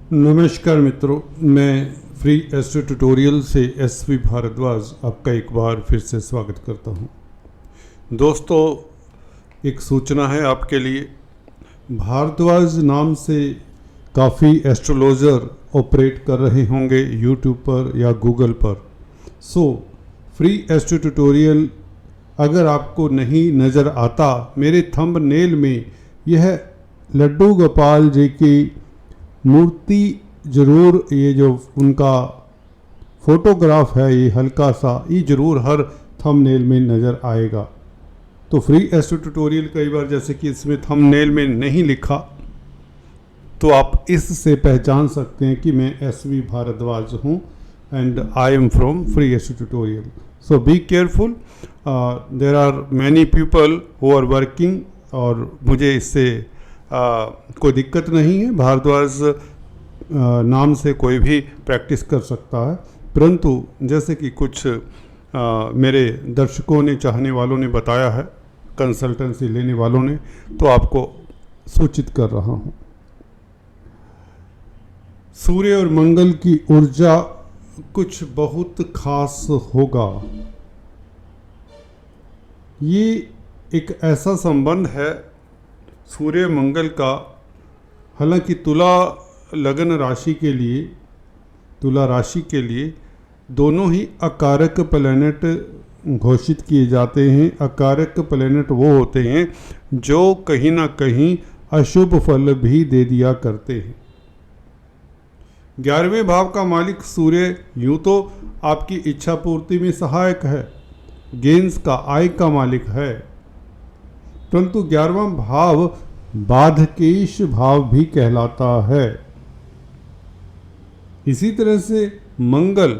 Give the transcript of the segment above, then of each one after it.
नमस्कार मित्रों, मैं फ्री एस्ट्रो ट्यूटोरियल से एसवी भारद्वाज आपका एक बार फिर से स्वागत करता हूं। दोस्तों, एक सूचना है आपके लिए। भारद्वाज नाम से काफ़ी एस्ट्रोलॉजर ऑपरेट कर रहे होंगे यूट्यूब पर या गूगल पर। फ्री एस्ट्रो ट्यूटोरियल अगर आपको नहीं नज़र आता, मेरे थंबनेल में यह लड्डू गोपाल जी की मूर्ति ज़रूर, ये जो उनका फोटोग्राफ है ये हल्का सा, ये ज़रूर हर थंबनेल में नज़र आएगा। तो फ्री एस्ट्रो ट्यूटोरियल कई बार जैसे कि इसमें थंबनेल में नहीं लिखा, तो आप इससे पहचान सकते हैं कि मैं एसवी भारद्वाज हूँ and I am from free astro tutorial. So be careful, there are many people who are working और मुझे इससे कोई दिक्कत नहीं है। भारद्वाज नाम से कोई भी प्रैक्टिस कर सकता है, परंतु जैसे कि कुछ मेरे दर्शकों ने, चाहने वालों ने बताया है, कंसल्टेंसी लेने वालों ने, तो आपको सूचित कर रहा हूँ। सूर्य और मंगल की ऊर्जा कुछ बहुत खास होगा। ये एक ऐसा संबंध है सूर्य मंगल का। हालांकि तुला लगन राशि के लिए, तुला राशि के लिए दोनों ही अकारक प्लैनेट घोषित किए जाते हैं। अकारक प्लैनेट वो होते हैं जो कहीं ना कहीं अशुभ फल भी दे दिया करते हैं। 11वें भाव का मालिक सूर्य यूँ तो आपकी इच्छा पूर्ति में सहायक है, गेंस का, आय का मालिक है, परंतु 11वां भाव बाधकेश भाव भी कहलाता है। इसी तरह से मंगल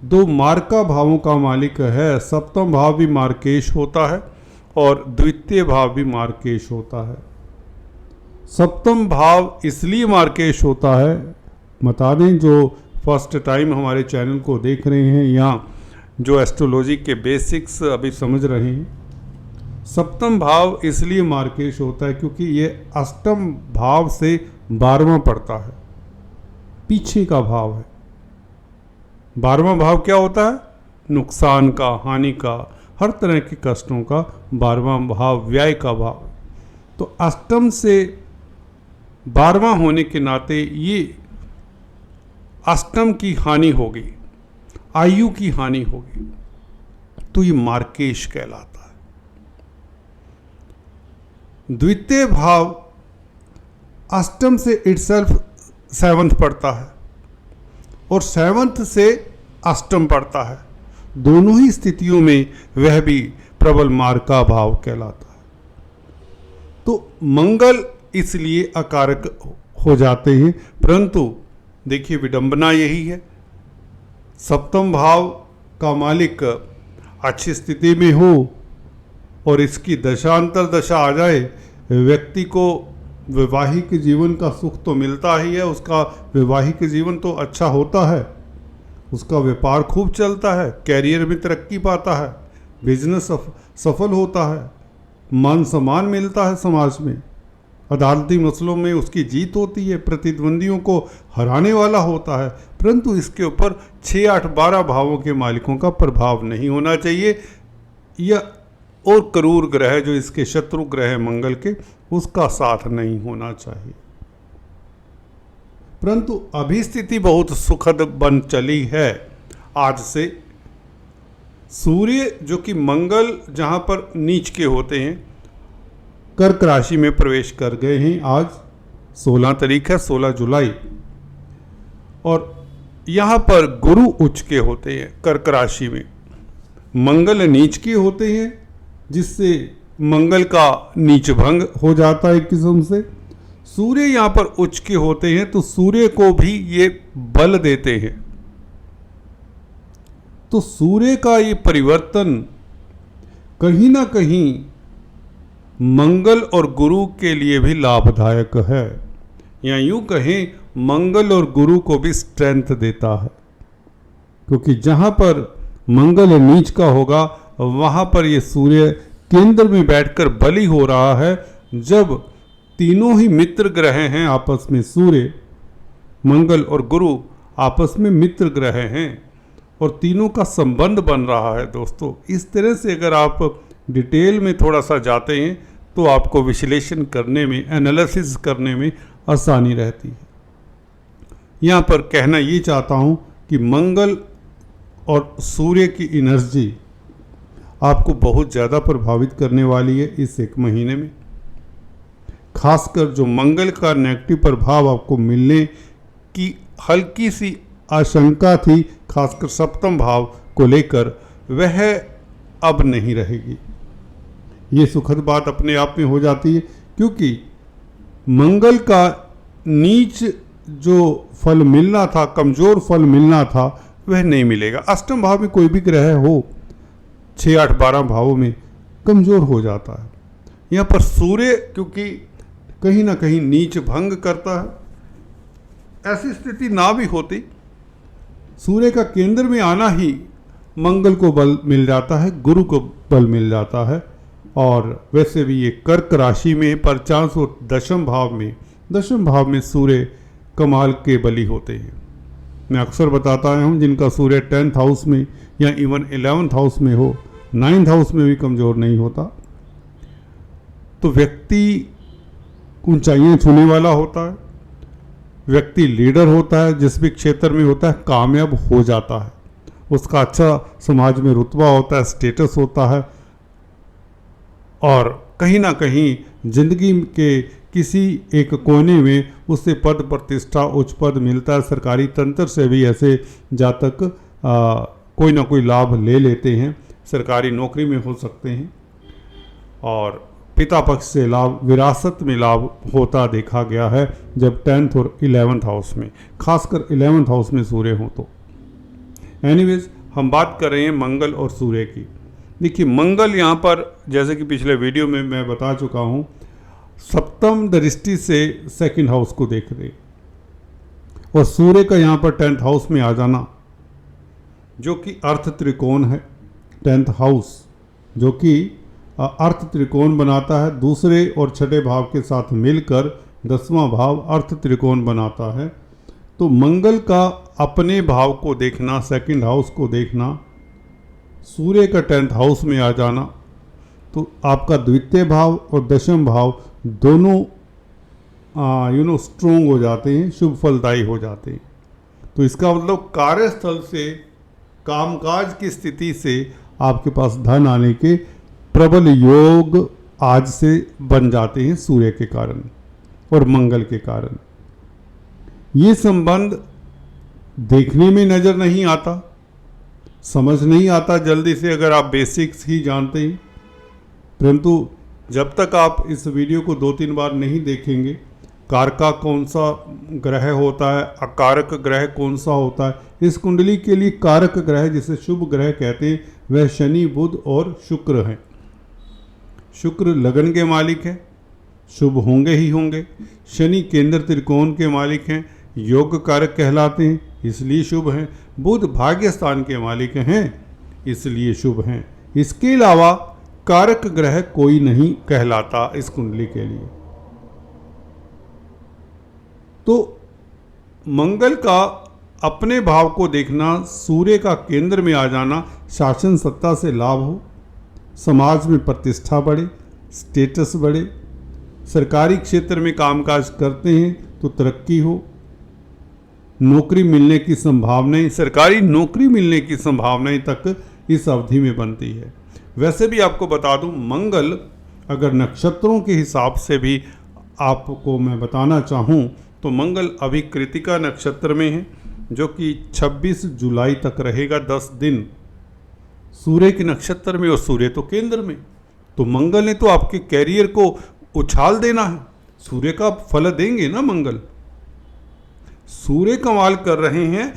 दो मार्का भावों का मालिक है। सप्तम भाव भी मार्केश होता है और द्वितीय भाव भी मार्केश होता है। सप्तम भाव इसलिए मार्केश होता है, बता दें जो फर्स्ट टाइम हमारे चैनल को देख रहे हैं या जो एस्ट्रोलॉजी के बेसिक्स अभी समझ रहे हैं, सप्तम भाव इसलिए मार्केश होता है क्योंकि ये अष्टम भाव से 12वां पड़ता है, पीछे का भाव है। 12वां भाव क्या होता है? नुकसान का, हानि का, हर तरह के कष्टों का 12वां भाव व्यय का भाव। तो अष्टम से 12वां होने के नाते ये अष्टम की हानि होगी, आयु की हानि होगी, तो ये मार्केश कहलाता है। द्वितीय भाव अष्टम से इटसेल्फ 7th पड़ता है और 7th से अष्टम पड़ता है। दोनों ही स्थितियों में वह भी प्रबल मार्का भाव कहलाता है। तो मंगल इसलिए अकारक हो जाते हैं, परंतु देखिए विडंबना यही है, सप्तम भाव का मालिक अच्छी स्थिति में हो और इसकी दशांतर दशा आ जाए, व्यक्ति को वैवाहिक जीवन का सुख तो मिलता ही है, उसका वैवाहिक जीवन तो अच्छा होता है, उसका व्यापार खूब चलता है, कैरियर में तरक्की पाता है, बिजनेस सफल होता है, मान सम्मान मिलता है समाज में, अदालती मसलों में उसकी जीत होती है, प्रतिद्वंदियों को हराने वाला होता है, परंतु इसके ऊपर 6, 8, 12 भावों के मालिकों का प्रभाव नहीं होना चाहिए, या और क्रूर ग्रह जो इसके शत्रु ग्रह मंगल के, उसका साथ नहीं होना चाहिए। परंतु अभी स्थिति बहुत सुखद बन चली है। आज से सूर्य जो कि मंगल जहां पर नीच के होते हैं, कर्क राशि में प्रवेश कर गए हैं। आज 16 तारीख है, 16 जुलाई, और यहाँ पर गुरु उच्च के होते हैं कर्क राशि में, मंगल नीच के होते हैं, जिससे मंगल का नीच भंग हो जाता है एक किस्म से। सूर्य यहाँ पर उच्च के होते हैं तो सूर्य को भी ये बल देते हैं। तो सूर्य का ये परिवर्तन कहीं ना कहीं मंगल और गुरु के लिए भी लाभदायक है, या यूं कहें मंगल और गुरु को भी स्ट्रेंथ देता है, क्योंकि जहां पर मंगल नीच का होगा वहां पर ये सूर्य केंद्र में बैठकर बली हो रहा है। जब तीनों ही मित्र ग्रह हैं आपस में, सूर्य मंगल और गुरु आपस में मित्र ग्रह हैं और तीनों का संबंध बन रहा है दोस्तों। इस तरह से अगर आप डिटेल में थोड़ा सा जाते हैं तो आपको विश्लेषण करने में, एनालिसिस करने में आसानी रहती है। यहाँ पर कहना ये चाहता हूँ कि मंगल और सूर्य की एनर्जी आपको बहुत ज़्यादा प्रभावित करने वाली है इस एक महीने में। खासकर जो मंगल का नेगेटिव प्रभाव आपको मिलने की हल्की सी आशंका थी, खासकर सप्तम भाव को लेकर, वह अब नहीं रहेगी। ये सुखद बात अपने आप में हो जाती है, क्योंकि मंगल का नीच जो फल मिलना था, कमज़ोर फल मिलना था, वह नहीं मिलेगा। अष्टम भाव में कोई भी ग्रह हो 6, 8, 12 भावों में कमज़ोर हो जाता है। यहाँ पर सूर्य क्योंकि कहीं ना कहीं नीच भंग करता है, ऐसी स्थिति ना भी होती, सूर्य का केंद्र में आना ही मंगल को बल मिल जाता है, गुरु को बल मिल जाता है। और वैसे भी ये कर्क राशि में परचांस और दशम भाव में सूर्य कमाल के बली होते हैं। मैं अक्सर बताता हूँ, जिनका सूर्य 10th हाउस में या इवन 11th हाउस में हो, 9th हाउस में भी कमज़ोर नहीं होता, तो व्यक्ति ऊंचाइयाँ छूने वाला होता है, व्यक्ति लीडर होता है, जिस भी क्षेत्र में होता है कामयाब हो जाता है, उसका अच्छा समाज में रुतबा होता है, स्टेटस होता है, और कहीं ना कहीं जिंदगी के किसी एक कोने में उससे पद प्रतिष्ठा उच्च पद मिलता है। सरकारी तंत्र से भी ऐसे जातक कोई ना कोई लाभ ले लेते हैं, सरकारी नौकरी में हो सकते हैं, और पिता पक्ष से लाभ, विरासत में लाभ होता देखा गया है जब 10th और 11th हाउस में, खासकर 11th हाउस में सूर्य हो तो। एनीवेज, हम बात कर रहे हैं मंगल और सूर्य की। देखिए, मंगल यहाँ पर जैसे कि पिछले वीडियो में मैं बता चुका हूँ, सप्तम दृष्टि से 2nd हाउस को देख रहे, और सूर्य का यहाँ पर 10th हाउस में आ जाना, जो कि अर्थ त्रिकोण है। 10th हाउस जो कि अर्थ त्रिकोण बनाता है, दूसरे और छठे भाव के साथ मिलकर 10वां भाव अर्थ त्रिकोण बनाता है। तो मंगल का अपने भाव को देखना, 2nd हाउस को देखना, सूर्य का 10th हाउस में आ जाना, तो आपका द्वितीय भाव और दशम भाव दोनों स्ट्रोंग हो जाते हैं, शुभ फलदायी हो जाते हैं। तो इसका मतलब कार्यस्थल से, कामकाज की स्थिति से आपके पास धन आने के प्रबल योग आज से बन जाते हैं सूर्य के कारण और मंगल के कारण। ये संबंध देखने में नज़र नहीं आता, समझ नहीं आता जल्दी से अगर आप बेसिक्स ही जानते हैं, परंतु जब तक आप इस वीडियो को 2-3 बार नहीं देखेंगे, कारका कौन सा ग्रह होता है, अकारक ग्रह कौन सा होता है, इस कुंडली के लिए कारक ग्रह जिसे शुभ ग्रह कहते हैं वह शनि, बुध और शुक्र हैं। शुक्र लगन के मालिक है, शुभ होंगे ही होंगे। शनि केंद्र त्रिकोण के मालिक हैं, योग कारक कहलाते हैं, इसलिए शुभ हैं। बुध भाग्य स्थान के मालिक हैं, इसलिए शुभ हैं। इसके अलावा कारक ग्रह कोई नहीं कहलाता इस कुंडली के लिए। तो मंगल का अपने भाव को देखना, सूर्य का केंद्र में आ जाना, शासन सत्ता से लाभ हो, समाज में प्रतिष्ठा बढ़े, स्टेटस बढ़े, सरकारी क्षेत्र में कामकाज करते हैं तो तरक्की हो, नौकरी मिलने की संभावनाएं, सरकारी नौकरी मिलने की संभावनाएं तक इस अवधि में बनती है। वैसे भी आपको बता दूं, मंगल अगर नक्षत्रों के हिसाब से भी आपको मैं बताना चाहूं तो मंगल अभी कृतिका नक्षत्र में है, जो कि 26 जुलाई तक रहेगा, 10 दिन सूर्य के नक्षत्र में, और सूर्य तो केंद्र में। तो मंगल ने तो आपके कैरियर को उछाल देना है, सूर्य का फल देंगे ना मंगल। सूर्य कमाल कर रहे हैं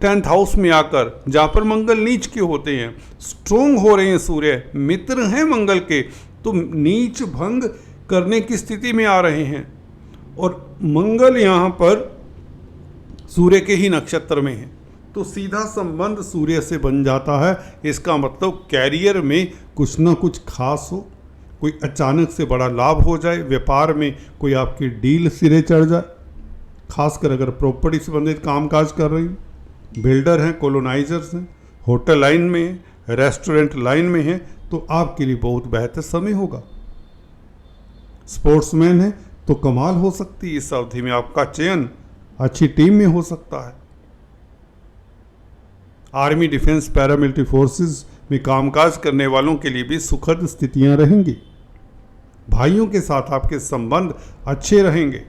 10th हाउस में आकर, जहाँ पर मंगल नीच के होते हैं, स्ट्रोंग हो रहे हैं सूर्य, मित्र हैं मंगल के, तो नीच भंग करने की स्थिति में आ रहे हैं, और मंगल यहाँ पर सूर्य के ही नक्षत्र में है, तो सीधा संबंध सूर्य से बन जाता है। इसका मतलब कैरियर में कुछ ना कुछ खास हो, कोई अचानक से बड़ा लाभ हो जाए, व्यापार में कोई आपकी डील सिरे चढ़ जाए, खासकर अगर प्रॉपर्टी संबंधित कामकाज कर रही हैं, बिल्डर हैं, कॉलोनाइजर्स हैं, होटल लाइन में हैं, रेस्टोरेंट लाइन में हैं, तो आपके लिए बहुत बेहतर समय होगा। स्पोर्ट्समैन है तो कमाल हो सकती है, इस अवधि में आपका चयन अच्छी टीम में हो सकता है। आर्मी, डिफेंस, पैरामिलिट्री फोर्सेस में कामकाज करने वालों के लिए भी सुखद स्थितियां रहेंगी। भाइयों के साथ आपके संबंध अच्छे रहेंगे।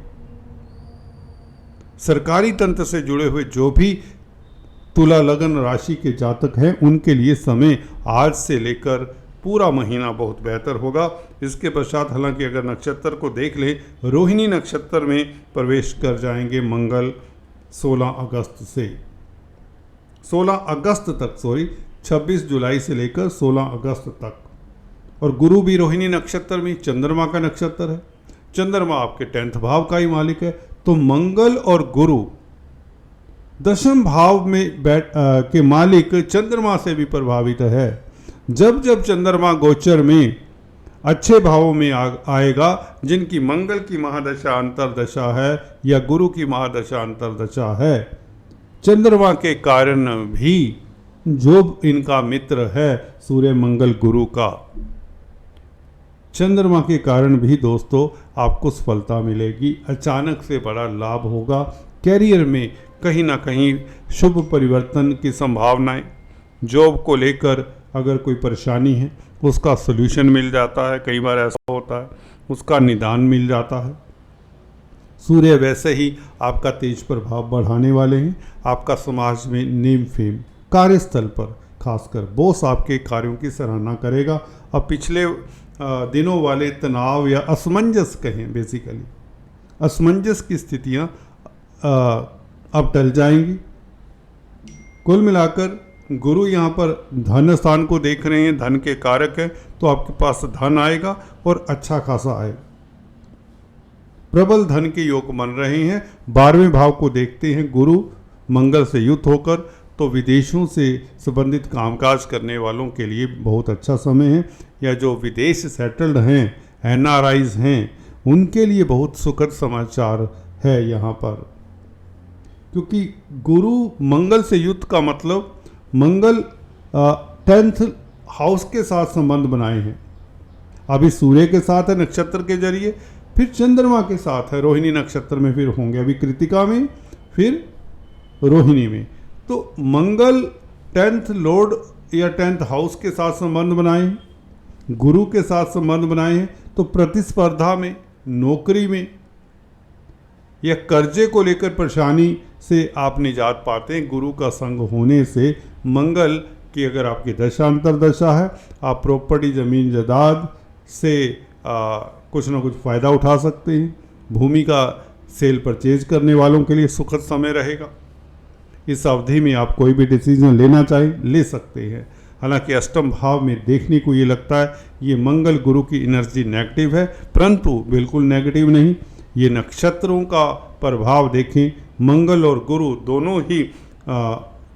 सरकारी तंत्र से जुड़े हुए जो भी तुला लगन राशि के जातक हैं, उनके लिए समय आज से लेकर पूरा महीना बहुत बेहतर होगा। इसके पश्चात हालांकि अगर नक्षत्र को देख लें, रोहिणी नक्षत्र में प्रवेश कर जाएंगे मंगल 16 अगस्त से 26 जुलाई से लेकर 16 अगस्त तक। और गुरु भी रोहिणी नक्षत्र में, चंद्रमा का नक्षत्र है। चंद्रमा आपके 10th भाव का ही मालिक है, तो मंगल और गुरु 10th भाव में के मालिक चंद्रमा से भी प्रभावित है। जब जब चंद्रमा गोचर में अच्छे भावों में आएगा, जिनकी मंगल की महादशा अंतरदशा है या गुरु की महादशा अंतरदशा है, चंद्रमा के कारण भी जो इनका मित्र है सूर्य मंगल गुरु का, चंद्रमा के कारण भी दोस्तों आपको सफलता मिलेगी। अचानक से बड़ा लाभ होगा। कैरियर में कहीं ना कहीं शुभ परिवर्तन की संभावनाएं, जॉब को लेकर अगर कोई परेशानी है उसका सलूशन मिल जाता है। कई बार ऐसा होता है, उसका निदान मिल जाता है। सूर्य वैसे ही आपका तेज प्रभाव बढ़ाने वाले हैं। आपका समाज में नेम फेम, कार्यस्थल पर खासकर बॉस आपके कार्यों की सराहना करेगा। अब पिछले दिनों वाले तनाव या असमंजस कहें, बेसिकली असमंजस की स्थितियां अब टल जाएंगी। कुल मिलाकर गुरु यहाँ पर धन स्थान को देख रहे हैं, धन के कारक हैं, तो आपके पास धन आएगा और अच्छा खासा आएगा। प्रबल धन के योग बन रहे हैं। 12वें भाव को देखते हैं गुरु मंगल से युक्त होकर, तो विदेशों से संबंधित कामकाज करने वालों के लिए बहुत अच्छा समय है। या जो विदेश सेटल्ड हैं, NRIs हैं, उनके लिए बहुत सुखद समाचार है यहाँ पर, क्योंकि गुरु मंगल से युक्त का मतलब मंगल 10th हाउस के साथ संबंध बनाए हैं। अभी सूर्य के साथ है नक्षत्र के जरिए, फिर चंद्रमा के साथ है रोहिणी नक्षत्र में, फिर होंगे अभी कृतिका में, फिर रोहिणी में। तो मंगल 10th लॉर्ड या 10th हाउस के साथ संबंध बनाए हैं, गुरु के साथ संबंध बनाए हैं, तो प्रतिस्पर्धा में, नौकरी में या कर्जे को लेकर परेशानी से आप निजात पाते हैं। गुरु का संग होने से मंगल की अगर आपकी दशा अंतरदशा है, आप प्रॉपर्टी, ज़मीन जायदाद से कुछ ना कुछ फ़ायदा उठा सकते हैं। भूमि का सेल परचेज करने वालों के लिए सुखद समय रहेगा। इस अवधि में आप कोई भी डिसीजन लेना चाहें ले सकते हैं। हालांकि अष्टम भाव में देखने को ये लगता है ये मंगल गुरु की एनर्जी नेगेटिव है, परंतु बिल्कुल नेगेटिव नहीं। ये नक्षत्रों का प्रभाव देखें, मंगल और गुरु दोनों ही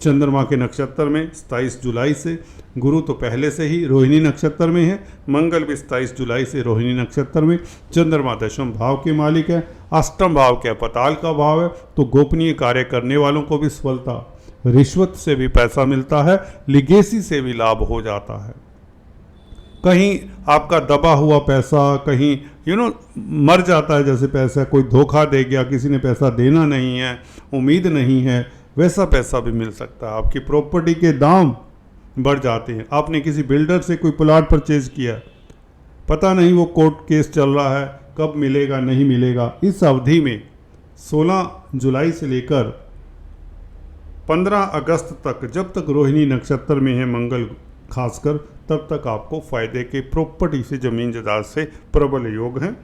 चंद्रमा के नक्षत्र में 27 जुलाई से, गुरु तो पहले से ही रोहिणी नक्षत्र में है, मंगल भी 27 जुलाई से रोहिणी नक्षत्र में। चंद्रमा 10वें भाव के मालिक है, अष्टम भाव के पताल का भाव है, तो गोपनीय कार्य करने वालों को भी सफलता, रिश्वत से भी पैसा मिलता है, लिगेसी से भी लाभ हो जाता है। कहीं आपका दबा हुआ पैसा कहीं मर जाता है, जैसे पैसा कोई धोखा दे गया, किसी ने पैसा देना नहीं है, उम्मीद नहीं है, वैसा पैसा भी मिल सकता है। आपकी प्रॉपर्टी के दाम बढ़ जाते हैं। आपने किसी बिल्डर से कोई प्लॉट परचेज किया, पता नहीं वो कोर्ट केस चल रहा है, कब मिलेगा नहीं मिलेगा। इस अवधि में 16 जुलाई से लेकर 15 अगस्त तक, जब तक रोहिणी नक्षत्र में है मंगल खासकर, तब तक आपको फायदे के प्रॉपर्टी से, जमीन जायदाद से प्रबल योग हैं।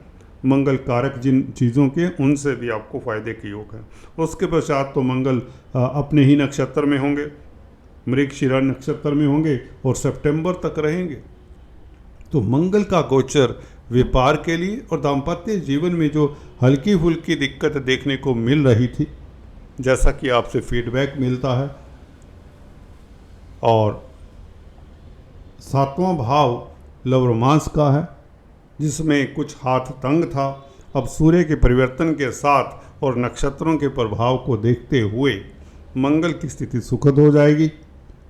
मंगल कारक जिन चीज़ों के, उनसे भी आपको फायदे के योग हैं। उसके पश्चात तो मंगल अपने ही नक्षत्र में होंगे, मृगशिरा नक्षत्र में होंगे और सितंबर तक रहेंगे। तो मंगल का गोचर व्यापार के लिए और दाम्पत्य जीवन में जो हल्की फुल्की दिक्कत देखने को मिल रही थी, जैसा कि आपसे फीडबैक मिलता है, और 7वां भाव लव रोमांस का है, जिसमें कुछ हाथ तंग था अब सूर्य के परिवर्तन के साथ और नक्षत्रों के प्रभाव को देखते हुए मंगल की स्थिति सुखद हो जाएगी।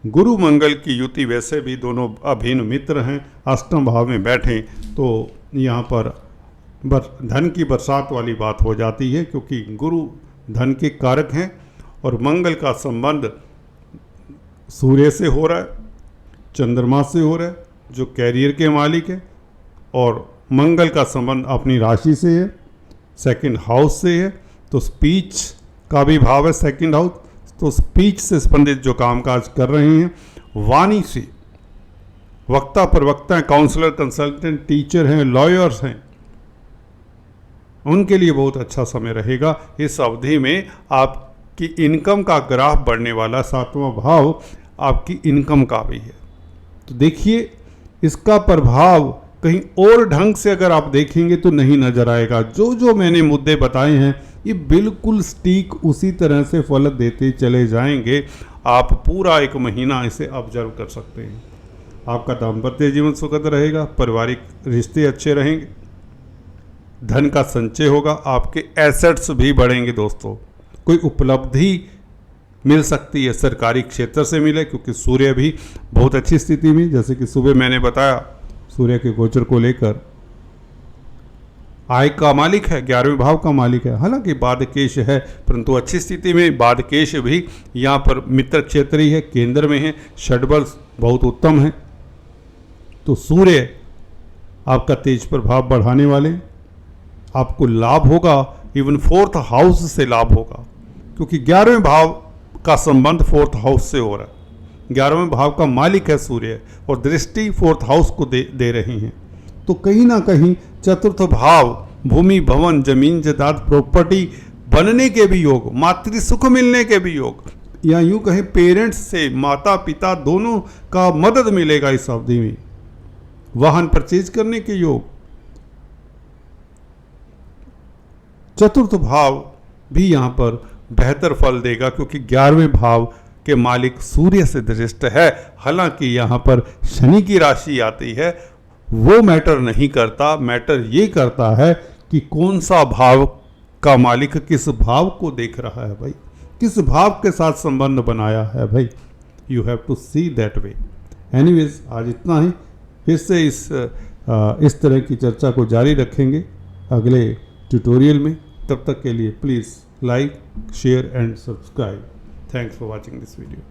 गुरु मंगल की युति वैसे भी दोनों अभिन्न मित्र हैं, अष्टम भाव में बैठें तो यहाँ पर धन की बरसात वाली बात हो जाती है, क्योंकि गुरु धन के कारक हैं और मंगल का संबंध सूर्य से हो रहा है, चंद्रमा से हो रहा है जो कैरियर के मालिक है, और मंगल का संबंध अपनी राशि से है, सेकंड हाउस से है। तो स्पीच का भी भाव है सेकंड हाउस, तो स्पीच से संबंधित जो कामकाज कर रहे हैं, वाणी से वक्ता प्रवक्ता, काउंसलर, कंसल्टेंट, टीचर हैं, लॉयर्स हैं, उनके लिए बहुत अच्छा समय रहेगा। इस अवधि में आपकी इनकम का ग्राफ बढ़ने वाला, सातवां भाव आपकी इनकम का भी है। तो देखिए इसका प्रभाव कहीं और ढंग से अगर आप देखेंगे तो नहीं नजर आएगा। जो जो मैंने मुद्दे बताए हैं ये बिल्कुल सटीक उसी तरह से फल देते चले जाएंगे। आप पूरा एक महीना इसे ऑब्जर्व कर सकते हैं। आपका दाम्पत्य जीवन सुखद रहेगा, पारिवारिक रिश्ते अच्छे रहेंगे, धन का संचय होगा, आपके एसेट्स भी बढ़ेंगे। दोस्तों कोई उपलब्धि मिल सकती है, सरकारी क्षेत्र से मिले, क्योंकि सूर्य भी बहुत अच्छी स्थिति में, जैसे कि सुबह मैंने बताया सूर्य के गोचर को लेकर आय का मालिक है, 11वें भाव का मालिक है। हालांकि बाधकेश है परंतु अच्छी स्थिति में। बाधकेश भी यहाँ पर मित्र क्षेत्र ही है, केंद्र में है, षड्बल बहुत उत्तम है। तो सूर्य आपका तेज प्रभाव बढ़ाने वाले, आपको लाभ होगा, इवन फोर्थ हाउस से लाभ होगा, क्योंकि 11वें भाव का संबंध फोर्थ हाउस से हो रहा है। 11वें भाव का मालिक है सूर्य और दृष्टि फोर्थ हाउस को दे रही हैं। तो कहीं ना कहीं चतुर्थ भाव भूमि, भवन, जमीन जायदाद, प्रॉपर्टी बनने के भी योग, मातृ सुख मिलने के भी योग, या यूं कहें पेरेंट्स से, माता पिता दोनों का मदद मिलेगा इस अवधि में। वाहन परचेज करने के योग। चतुर्थ भाव भी यहाँ पर बेहतर फल देगा, क्योंकि 11वें भाव के मालिक सूर्य से दृष्ट है। हालांकि यहाँ पर शनि की राशि आती है, वो मैटर नहीं करता। मैटर ये करता है कि कौन सा भाव का मालिक किस भाव को देख रहा है भाई, किस भाव के साथ संबंध बनाया है भाई। You have to see that way. Anyways आज इतना ही। फिर से इस तरह की चर्चा को जारी रखेंगे अगले ट्यूटोरियल में। तब तक के लिए please like, share and subscribe. Thanks for watching this video.